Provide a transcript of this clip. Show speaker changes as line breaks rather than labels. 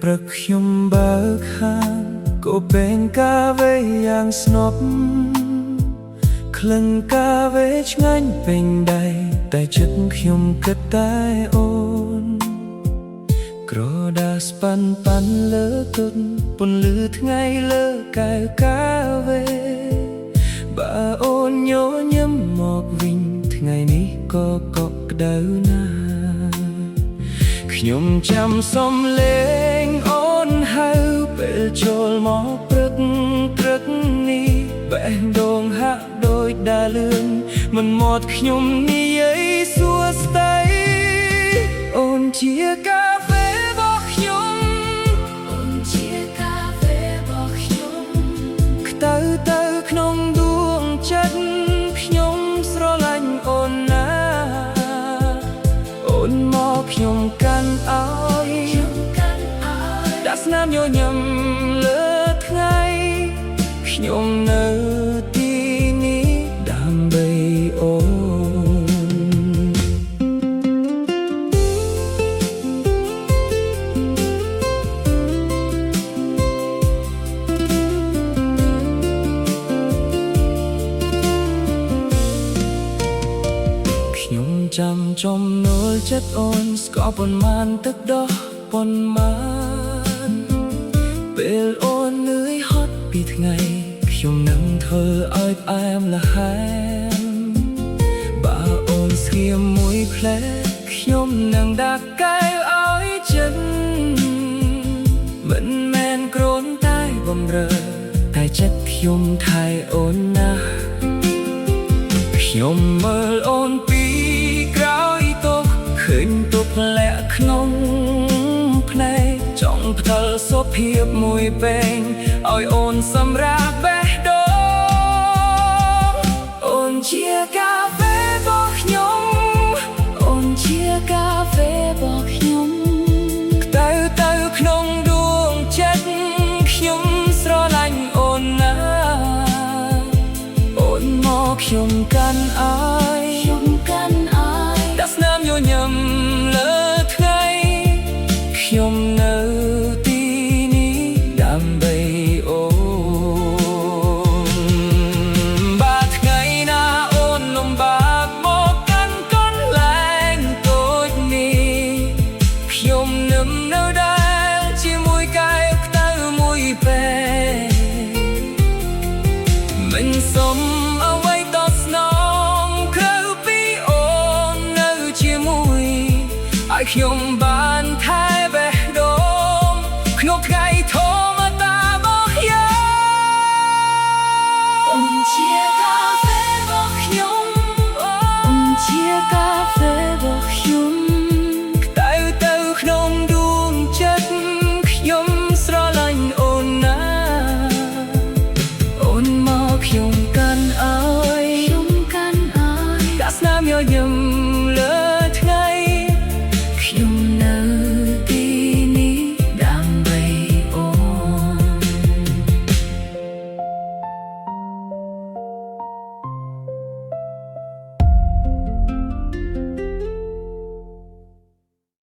ព្រឹកខ្ញុំបើកហាងក៏ពេលកាវេយ៉ាងស្នប់ក្លិនកាវេឆ្ងាញ់ពេញដៃតែចិត្តខ្ញុំគិតតែអូនក្រដាសប៉ាន់លើទុនពន្លឺថ្ងៃលើកែវកាវេបើអូនញញឹមមកវិញថ្ងៃនេះក៏កក់ក្ដៅណាស់ខ្ញុំចាំសំឡេងអូនហៅពេលចូលមកព្រឹកនេះបេះដូងហាក់ដូចដើរលឿនមិនមាត់ខ្ញុំនិយាយសួស្ដីអូនជាកាហ្វេរបស់ខ្ញុំអូនជាកាហ្វេរបស់ខ្ញុំខ្ទៅទៅក្នុងដួងចិត្តខ្ញុំស្រឡាញ់អូនណាអូនមកខ្ញុំកាន់ឲ្យដាក់ស្នាមញញឹមលើថ្ងៃខ្ញុំនៅទីនេះដើម្បីអូនខ្ញុំចាំចំណូលចិត្តអូនស្គាល់ប៉ុន្មានទឹកដោះប៉ុន្មានពេលអូននឿយហត់ពីថ្ងៃខ្ញុំនឹងធ្វើឲ្យផ្អែមល្ហែមបើអូនស្ងៀមមួយផ្លែខ្ញុំនឹងដាក់កែវឲ្យចិនមិនមែនគ្រាន់តែបំរើតែចិត្តខ្ញុំថែអូនណាស់ខ្ញុំមើលអូនពីក្រោយទុកឃើញទុកលាក់ក្នុងភ្នែកចង់ផ្ទាល់សុភាពមួយពេងឲ្យអូនសម្រាប់បេះដូងអូនជាកាហ្វេរបស់ខ្ញុំអូនជាកាហ្វេរបស់ខ្ញុំខ្ទៅទៅក្នុងដួងចិត្តខ្ញុំស្រឡាញ់អូនណាអូនមកខ្ញុំកាន់ឲ្យដាក់ស្នាមញញឹមលើថ្ងៃខ្ញុំនៅទីនេះដើម្បីអូនបើថ្ងៃណាអូនលំបាកមកកាន់កន្លែងតូចនេះខ្ញុំនឹងនៅដែរជាមួយកាយខ្ទៅមួយពេលមិនសុំអ្វីតបស្នងក្រៅពីអូននៅជាមួយឲ្យខ្ញុំបានថែ